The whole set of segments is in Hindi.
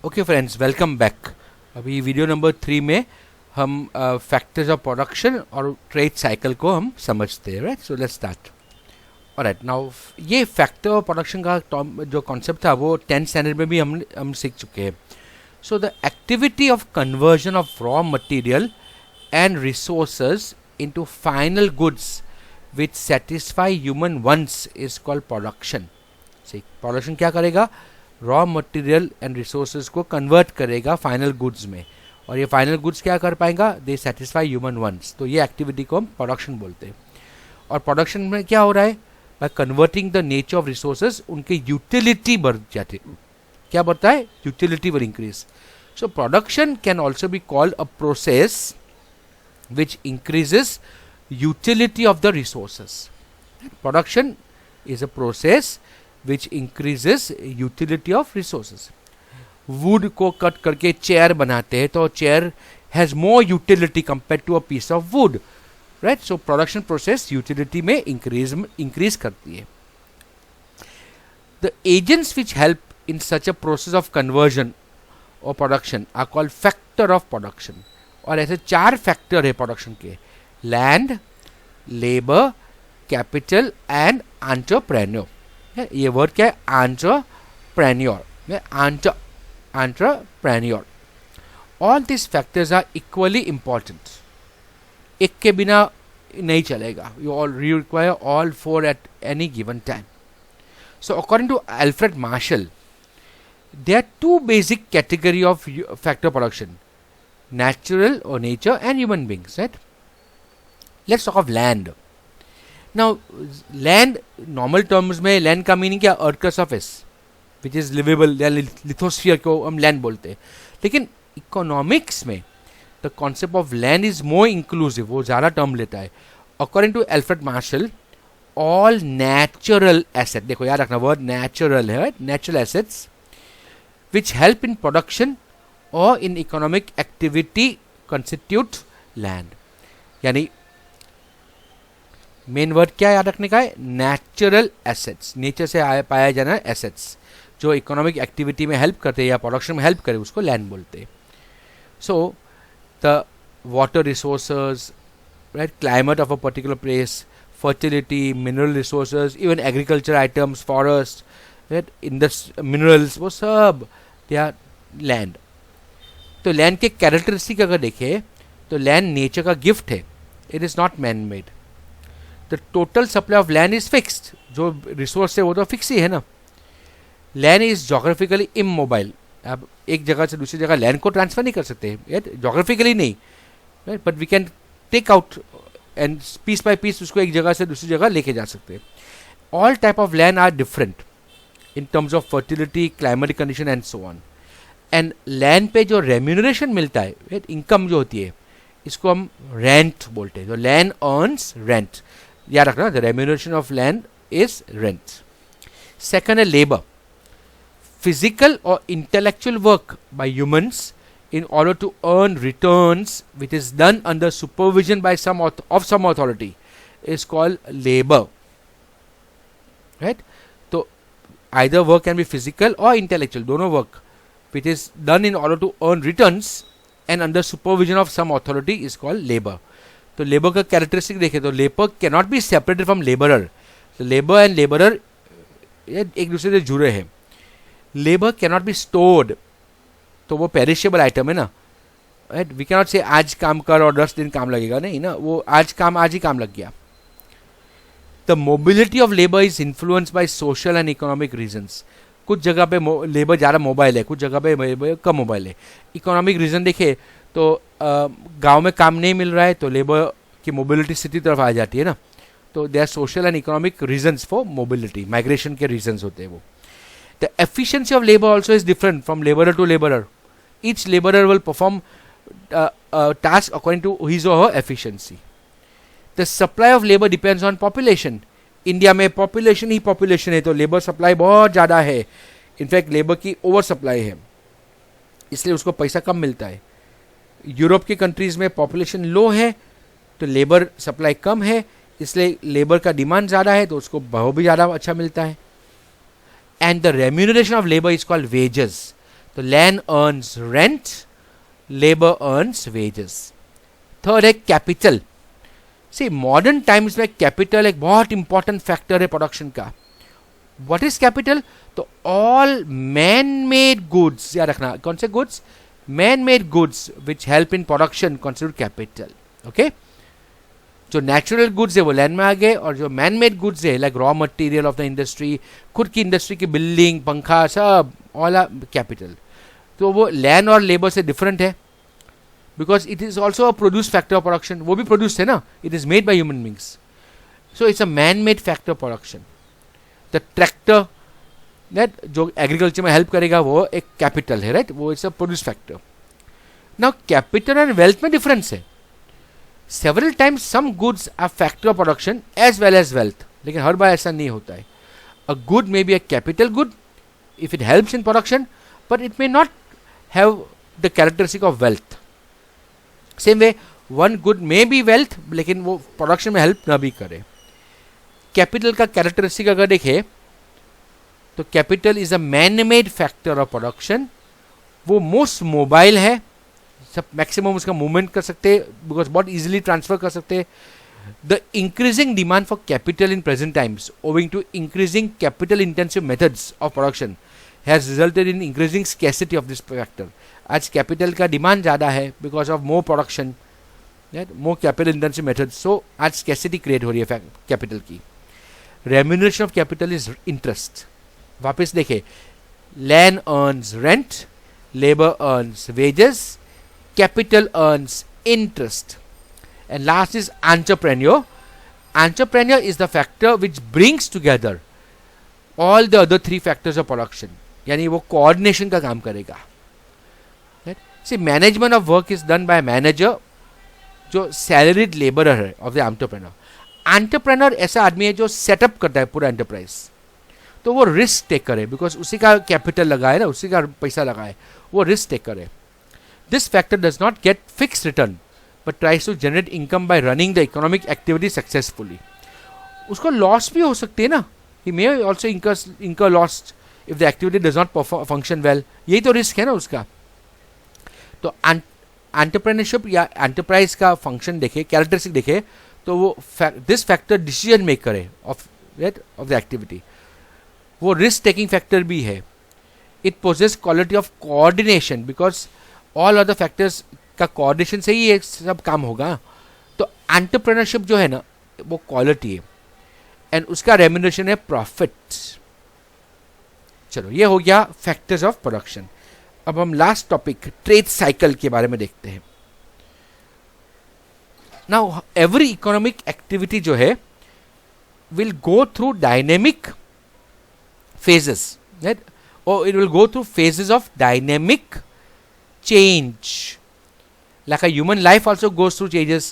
Okay friends, welcome back. अभी वीडियो नंबर 3 में हम फैक्टर्स ऑफ प्रोडक्शन और ट्रेड साइकिल को हम समझते हैं, right. So let's start. Alright, now ये फैक्टर ऑफ प्रोडक्शन का जो कॉन्सेप्ट था वो 10th स्टैंडर्ड में भी हम सीख चुके हैं। So the activity of conversion of raw material and resources into final goods which satisfy human wants is called production. Production क्या करेगा? रॉ मटेरियल एंड रिसोर्सेज को कन्वर्ट करेगा फाइनल गुड्स में, और ये फाइनल गुड्स क्या कर पाएगा? दे सेटिस्फाई ह्यूमन वंट्स। तो ये एक्टिविटी को हम प्रोडक्शन बोलते हैं। और प्रोडक्शन में क्या हो रहा है? By converting the nature of resources, उनकी यूटिलिटी बढ़ जाती है। क्या बढ़ता है? Utility will increase. So production can also be called a process which increases utility of the resources. Production is a process which increases utility of resources. Wood को कट करके चेयर बनाते हैं, तो chair has more utility compared to a piece of wood, right? So production process utility में increase करती है. The agents which help in such a process of conversion or production are called factor of production. और ऐसे 4 फैक्टर है प्रोडक्शन के: land, labour, capital and entrepreneur. ये वर्ड क्या है? Entrepreneur. Entrepreneur. All this factors are equally important. एक के बिना नहीं चलेगा। You require all 4 at any given time. So according to Alfred Marshall, there are 2 basic category of factor production: natural और nature and human beings, right. Let's talk of land. Now land, normal terms में लैंड का मीनिंग क्या? अर्थ का surface which is liveable, lithosphere को हम लैंड बोलते हैं। लेकिन इकोनॉमिक्स में the concept of land is more inclusive, वो ज़्यादा टर्म लेता है। According to Alfred Marshall, all natural asset, देखो याद रखना वर्ड नेचुरल है, natural assets which help in production और in economic activity constitute land. यानी मेन वर्ड क्या याद रखने का है? नेचुरल एसेट्स, नेचर से पाया जाना एसेट्स जो इकोनॉमिक एक्टिविटी में हेल्प करते हैं या प्रोडक्शन में हेल्प करे, उसको लैंड बोलते हैं। So the water resources, right, climate of a particular place, fertility, mineral resources, even agriculture items, forest, right, minerals, वो सब दे आर लैंड। तो लैंड के कैरेक्टरिस्टिक अगर देखें तो लैंड नेचर का गिफ्ट है, it is not man made. The total supply of land is fixed, जो रिसोर्स है वो तो फिक्स ही है ना। लैंड इज जोग्राफिकली इमोबाइल, आप एक जगह से दूसरी जगह लैंड को ट्रांसफर नहीं कर सकते, जोग्राफिकली नहीं, but we can take out and piece by piece उसको एक जगह से दूसरी जगह लेके जा सकते हैं। All type of land are different in terms of fertility, climatic condition and so on. And land पे जो रेम्यूनरेशन मिलता है, इनकम जो होती है, इसको हम रेंट बोलते हैं। जो लैंड अर्न्स रेंट, याद रखना, the remuneration of land is rent. Second है लेबर, फिजिकल और intellectual work by humans in order to earn returns which is done under supervision by some authority is called labor, right? So either work can be physical or intellectual, dono work which is done in order to earn returns and under supervision of some authority is called labor. तो लेबर का कैरेक्टरिस्टिक देखें तो labour can not be separated from labourer. तो लेबर एंड लेबरर एक दूसरे से जुड़े हैं। Labour can not be stored, तो वो पेरिशेबल आइटम है ना, राइट। वी कैन नॉट से आज काम कर और 10 दिन काम लगेगा, नहीं ना, वो आज ही काम लग गया। The mobility of labour is influence by social and economic reasons. कुछ जगह पे लेबर ज़्यादा मोबाइल है, कुछ जगह पे कम मोबाइल है। इकोनॉमिक रीजन देखे तो गांव में काम नहीं मिल रहा है तो लेबर की मोबिलिटी सिटी तरफ आ जाती है ना। तो they are social and economic reasons for mobility, migration के रीजंस होते हैं वो। The efficiency of labour also is different from labourer to labourer. Each labourer will perform task according to his और her efficiency. The supply of labour depends on population. India में पॉपुलेशन ही पॉपुलेशन है, तो लेबर सप्लाई बहुत ज़्यादा है। इनफैक्ट लेबर की ओवर सप्लाई है, इसलिए उसको पैसा कम मिलता है। यूरोप के कंट्रीज में पॉपुलेशन लो है तो लेबर सप्लाई कम है, इसलिए लेबर का डिमांड ज़्यादा है तो उसको भाव भी ज़्यादा अच्छा मिलता है। And the remuneration of labour is called wages. तो land earns rent, labour earns wages. Third है कैपिटल. सी मॉडर्न टाइम्स में कैपिटल एक बहुत इंपॉर्टेंट फैक्टर है प्रोडक्शन का. What is capital? तो ऑल मैन मेड गुड्स, याद रखना कौन से goods? Man made goods which help in production consider capital. Okay, जो नेचुरल गुड्स है वो लैंड में आ गए, और जो मैन मेड गुड्स है like raw material of the industry, खुद की इंडस्ट्री की बिल्डिंग, पंखा, सब ऑल आर कैपिटल. तो वो लैंड और लेबर से डिफरेंट है, because it is also a produce factor of production. वो भी प्रोड्यूस है ना, it is made by human beings. So it's a man made factor of production. The tractor जो एग्रीकल्चर में हेल्प करेगा वो एक कैपिटल है, राइट? वो it's a produce factor. Now capital and wealth में डिफरेंस है. Several times some goods are factor of production as well as wealth, लेकिन हर बार ऐसा नहीं होता है. A good may be a capital good if it helps in production, but it may not have the characteristic of wealth. Same way one good may be wealth, लेकिन वो प्रोडक्शन में हेल्प ना भी करे. कैपिटल का कैरेक्टरिस्टिक अगर देखें तो capital is a man made factor of production. वो मोस्ट मोबाइल है, सब मैक्सिमम उसका मूवमेंट कर सकते हैं, बिकॉज बहुत इजीली ट्रांसफर कर सकते हैं. The increasing demand for capital in present times owing to increasing capital intensive methods of production has resulted in increasing scarcity of this factor. आज कैपिटल का डिमांड ज़्यादा है because of more production, more capital intensive methods. So आज स्कैसिटी क्रिएट हो रही है कैपिटल की. Remuneration of capital is interest. वापस देखे, land earns rent, labour earns wages, capital earns interest. And last is entrepreneur. Entrepreneur is the factor which brings together all the other three factors of production, यानी वो कोऑर्डिनेशन का काम करेगा. See management of work is done by manager, जो सैलरीड लेबरर है ऑफ द एंटरप्रेन्योर. एंटरप्रेन्योर ऐसा आदमी है जो सेटअप करता है पूरा एंटरप्राइज, तो वो रिस्क टेकर है, बिकॉज उसी का कैपिटल लगा है ना, उसी का पैसा लगा है, वो रिस्क टेकर है. This factor does not get fix return but tries to generate income by running the economic activity successfully. उसको लॉस भी हो सकती है ना, he may also incur loss if the activity does not function well. यही तो रिस्क है ना उसका. तो एंटरप्रेन्योरशिप या एंटरप्राइज का फंक्शन देखे, कैरेक्टरिस्टिक देखे, तो वो दिस फैक्टर डिसीजन मेकर है ऑफ द एक्टिविटी. वो रिस्क टेकिंग फैक्टर भी है. It possess quality of coordination, because all other factors का कोऑर्डिनेशन से ही ये सब काम होगा. तो एंटरप्रेन्योरशिप जो है ना, वो क्वालिटी है, एंड उसका रेम्यूनरेशन है प्रॉफिट. चलो, ये हो गया फैक्टर्स ऑफ प्रोडक्शन. अब हम लास्ट टॉपिक ट्रेड साइकिल के बारे में देखते हैं. नाउ एवरी इकोनॉमिक एक्टिविटी जो है will go through dynamic phases, right? Or it will go through phases of dynamic change. Like a human life also goes through changes.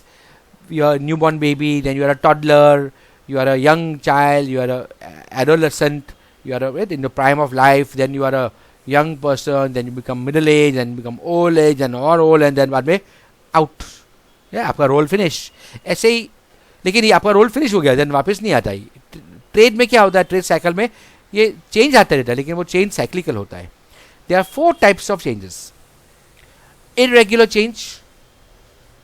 You are a newborn baby, then you are a toddler, you are a young child, you are a adolescent, you are right, in the prime of life, then you are a young person, then you become middle age, and become old age, and or old, and then बाद में out. आपका रोल फिनिश. ऐसे ही, लेकिन ये आपका रोल फिनिश हो गया, देन वापस नहीं आता ही. ट्रेड में क्या होता है, ट्रेड साइकिल में ये चेंज आता रहता है, लेकिन वो चेंज साइक्लिकल होता है. There are 4 types of changes: irregular change,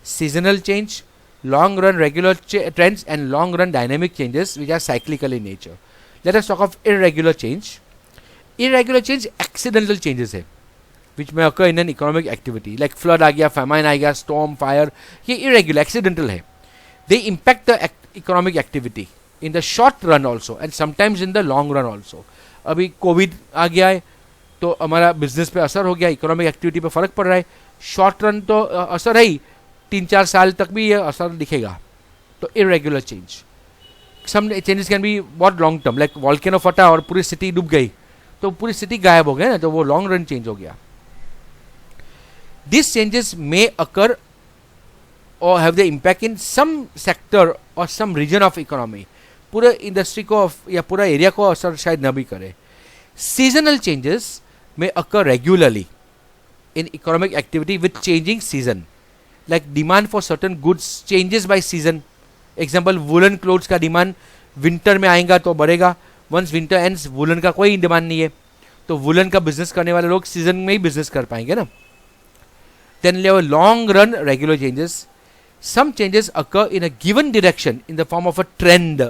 seasonal change, long run regular trends, and long run dynamic changes which are cyclical in nature. Let us talk of irregular change. Irregular change accidental changes है which may occur in an economic activity, like flood आ गया, फेमाइन आ गया, स्टॉर्म, फायर. ये इरेगुलर एक्सीडेंटल है. They impact the economic activity in the short run also and sometimes in the long run also. अभी कोविड आ गया है तो हमारा बिजनेस पे असर हो गया, इकोनॉमिक एक्टिविटी पे फर्क पड़ रहा है. शॉर्ट रन तो असर है ही, 3-4 साल तक भी ये असर दिखेगा. तो irregular change. Some changes can be बहुत लॉन्ग टर्म, लाइक वॉल्केनो फटा और पूरी सिटी डूब गई, तो पूरी सिटी गायब हो गई ना, तो वो लॉन्ग रन चेंज हो गया. दिस चेंजेस मे अकर और have the impact in some sector और सम रीजन ऑफ इकोनॉमी. पूरे इंडस्ट्री को या पूरा एरिया को असर शायद न भी करे. Seasonal changes may occur regularly in economic activity with changing season, like demand for certain goods changes by season. Example, woollen clothes का डिमांड विंटर में आएगा तो बढ़ेगा. वंस विंटर एंड्स, वुलन का कोई डिमांड नहीं है, तो वुलन का बिजनेस करने वाले लोग सीजन में ही बिजनेस कर पाएंगे ना. देन ले long run regular changes. Some changes occur in a given direction in the form of a trend.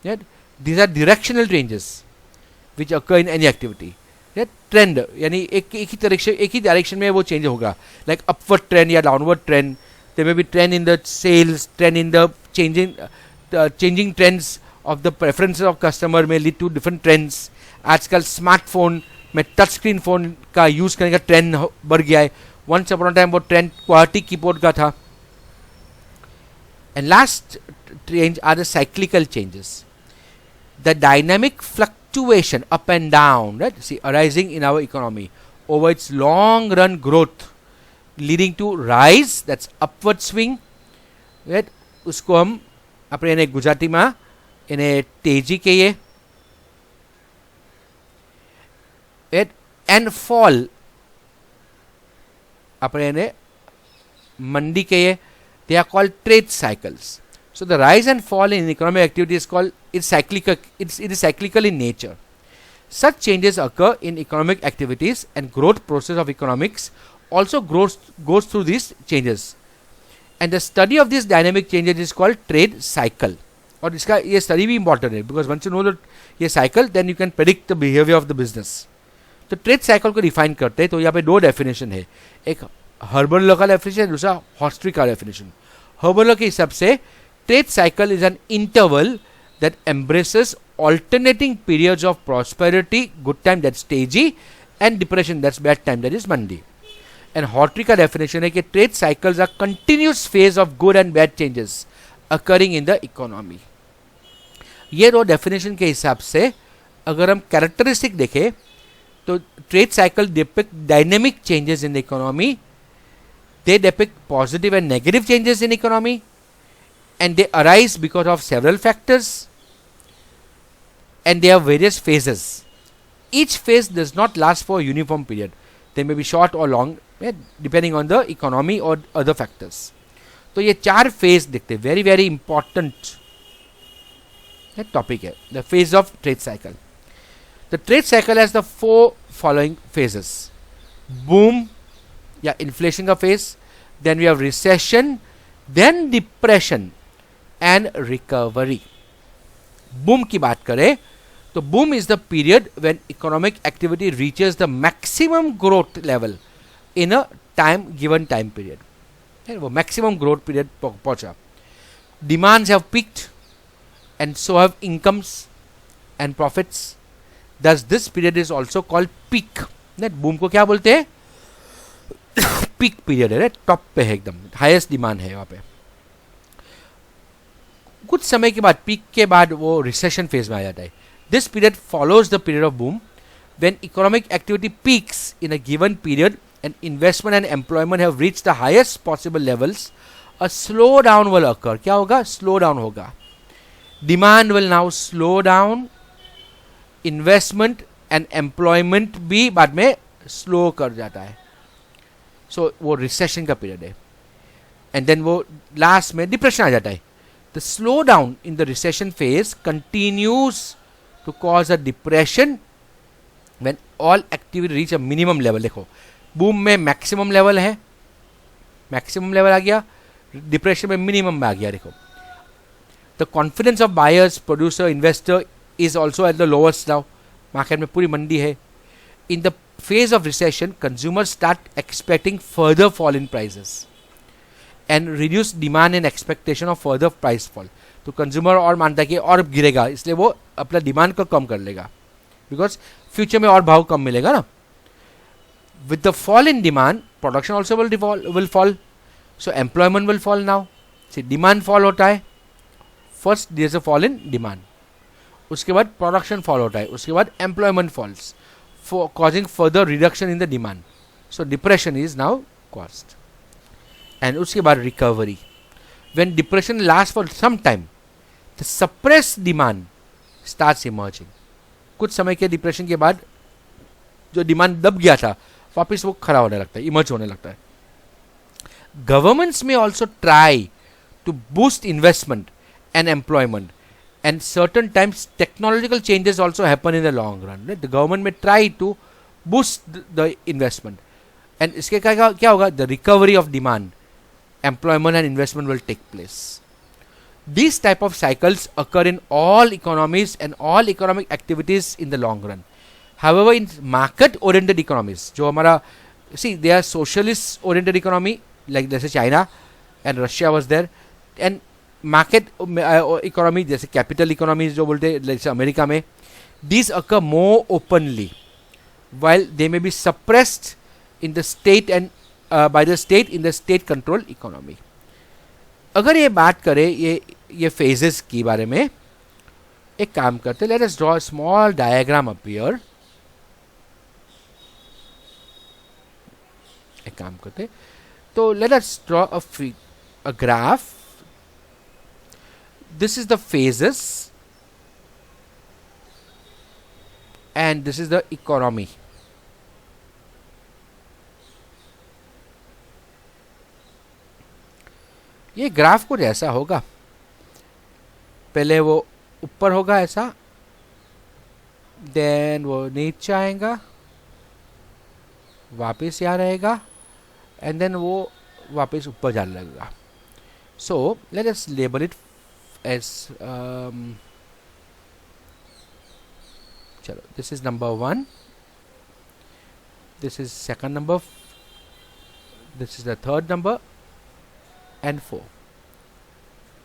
These are directional changes which occur in any activity. Trend यानी एक ही डायरेक्शन में वो चेंज होगा, लाइक अपवर्ड ट्रेंड या downward trend. There may be trend in the sales, trend in the changing trends of the preferences of customer में लीड टू डिफरेंट ट्रेंड्स. आजकल स्मार्टफोन में टच स्क्रीन फोन का यूज करने का ट्रेंड बढ़ गया है. वंस अपॉन अ टाइम वो ट्रेंड क्वालिटी कीबोर्ड का था. And last change are the cyclical changes, the dynamic fluctuation up and down, right, see, arising in our economy over its long run growth leading to rise, that's upward swing, right. उसको हम अपने ने गुजराती में इन्हें तेजी कहिए. right, and fall अपने ने मंदी कहिए. they are called trade cycles. So the rise and fall in economic activity is called, it is cyclical in nature. Such changes occur in economic activities, and growth process of economics also goes through these changes. And the study of these dynamic changes is called trade cycle. और इसका ये study भी important है, because once you know that ये cycle, then you can predict the behavior of the business. तो trade cycle को define करते हैं. तो यहाँ पे दो definition है, एक हर्बल लॉ का definition, दूसरा हॉस्ट्री का definition. हर्बल लॉ के हिसाब से trade cycle is an interval that embraces alternating periods of prosperity, good time, that's stagey, and depression, that's bad time, that is mandi. And Hartree का definition है कि trade cycles are continuous phase of good and bad changes occurring in the economy. ये दो definition के हिसाब से अगर हम characteristic देखें तो trade cycle depict dynamic changes in the economy. They depict positive and negative changes in economy, and they arise because of several factors, and they have various phases. Each phase does not last for a uniform period. They may be short or long, depending on the economy or other factors. तो ये चार फेज देखते हैं, वेरी वेरी इंपॉर्टेंट टॉपिक है. The phase of trade cycle. The trade cycle has the 4 following phases. Boom या इन्फ्लेशन का phase, then we have recession, then depression and recovery. Boom की बात करें तो boom is the period when economic activity reaches the maximum growth level in a given time period. वो मैक्सिमम ग्रोथ पीरियड पहुंचा. Demands have peaked and so have incomes and profits. दस this period is also called peak. Boom को क्या बोलते हैं? पीक पीरियड है, टॉप पे है, एकदम हाईएस्ट डिमांड है वहां पे. कुछ समय के बाद, पीक के बाद वो रिसेशन फेज में आ जाता है. This period follows the period of boom when economic activity peaks in a given period and investment and employment have reached the highest possible levels. A slowdown will occur. क्या होगा? Slowdown होगा. Demand will now slow down. Investment and employment भी बाद में slow कर जाता है. So वो recession का period है. And then वो last में depression आ जाता है. The slowdown in the recession phase continues to cause a depression when all activity reach a minimum level. देखो बूम में मैक्सिमम लेवल है, मैक्सिमम लेवल आ गया, डिप्रेशन में मिनिमम में आ गया. देखो the confidence of buyers, producer, investor is also at the lowest now. Market में पूरी मंदी है. In the phase of recession consumer start expecting further fall in prices and reduce demand and expectation of further price fall. तो कंज्यूमर और मानता है कि और गिरेगा, इसलिए वो अपना डिमांड को कम कर लेगा, बिकॉज फ्यूचर में और भाव कम मिलेगा ना. With the fall in demand, production also will fall. So employment will fall now. See, demand fall होता है. First there is a fall in demand. उसके बाद production fall होता है. उसके बाद employment falls, causing further reduction in the demand. So depression is now caused. And उसके बाद recovery. When depression lasts for some time, the suppressed demand starts emerging. कुछ समय के डिप्रेशन के बाद जो डिमांड दब गया था वापिस वो खड़ा होने लगता है, इमर्ज होने लगता है. Governments may also try to boost investment and employment, and certain times technological changes also happen in the long run. The government may try to boost the investment. And इसके क्या होगा? The recovery of demand, employment and investment will take place. These type of cycles occur in all economies and all economic activities in the long run. However, in market oriented economies, जो हमारा, see, they are socialist oriented economy, like जैसे China and Russia was there, and market economy जैसे capital economies जो बोलते जैसे अमेरिका में, these occur more openly, while they may be suppressed in the state and by the state in the state controlled economy. अगर ये बात करें ये phases की बारे में, एक काम करते, let us draw a small diagram up here. एक काम करते, तो let us draw a graph. This is the phases and this is the economy. ये ग्राफ कुछ ऐसा होगा, पहले वो ऊपर होगा ऐसा, देन वो नीचे आएगा, वापस यहाँ रहेगा, एंड देन वो वापस ऊपर जाने लगेगा. So let us label it as, चलो, this is number 1, this is second number, this is the third number, and 4.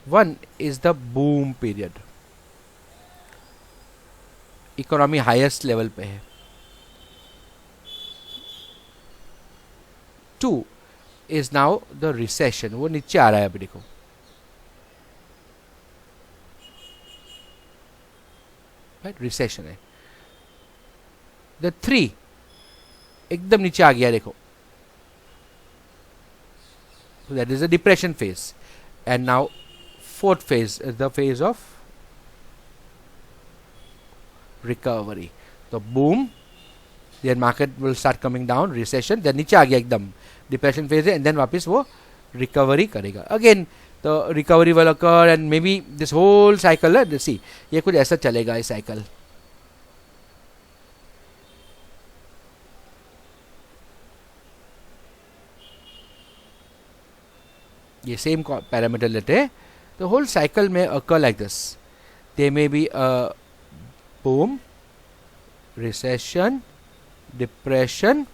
1 is the boom period, economy highest level पे है. 2 is now the recession, वो नीचे आ रहा है अभी देखो. राइट, रिसेशन है. The 3 एकदम नीचे आ गया देखो. So that is the depression phase, and now fourth phase is the phase of recovery. So boom, then market will start coming down, recession, then नीचे आ गया एकदम, depression phase है, and then वापस वो recovery करेगा. Again the recovery will occur, and maybe this whole cycle, let's see, ये कुछ ऐसा चलेगा ये cycle. ये सेम पैरामीटर लेते हैं, the whole cycle may occur like this. There may be a boom, recession, depression,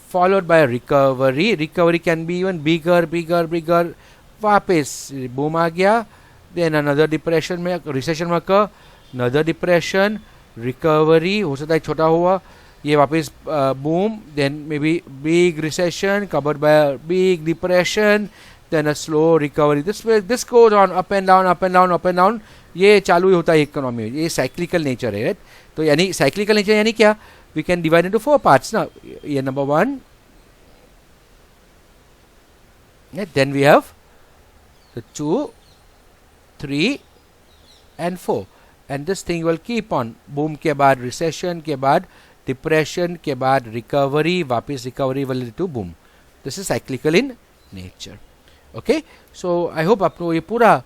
followed by recovery. Recovery can be even bigger. वापस boom आ गया, then another depression में, recession में occur, another depression, recovery, हो सकता है छोटा हुआ, ये वापस boom, then maybe big recession covered by a big depression, then a slow recovery. This goes on up and down. ये चालू ही होता है इकोनॉमी में. ये साइक्लिकल नेचर है, राइट. तो यानी साइक्लिकल नेचर यानी क्या, we can divide into 4 parts ना. ये number 1, then we have the 2, 3 and 4, and this thing will keep on. boom के बाद recession के बाद depression के बाद recovery, वापस recovery will lead to boom. This is cyclical in nature. Okay, so I hope आपको ये पूरा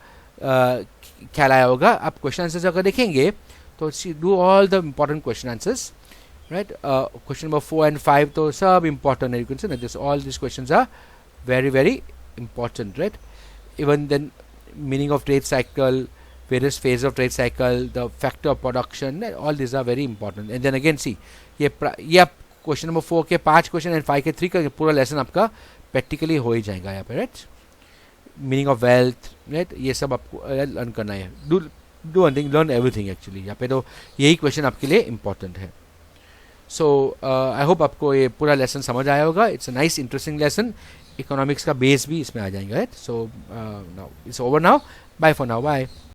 ख्याल आया होगा. आप क्वेश्चन आंसर्स अगर देखेंगे तो do all the important question answers, right. Question number 4 and 5 तो सब important है. You can see that all these questions are very important, right. Even then meaning of trade cycle, various phases of trade cycle, the factor of production, all these are very important. And then again see, ये आप क्वेश्चन नंबर 4 के 5 क्वेश्चन एंड 5 के 3 का पूरा लेसन आपका प्रैक्टिकली हो ही जाएगा यहाँ पे, right. Meaning of wealth, right, ये सब आपको लर्न करना है. Do one thing, learn everything actually. यहाँ पे तो यही क्वेश्चन आपके लिए इंपॉर्टेंट है. सो आई होप आपको ये पूरा लेसन समझ आया होगा. It's a nice interesting lesson. Economics का बेस भी इसमें आ जाएगा, right. So now it's over now. Bye for now. Bye.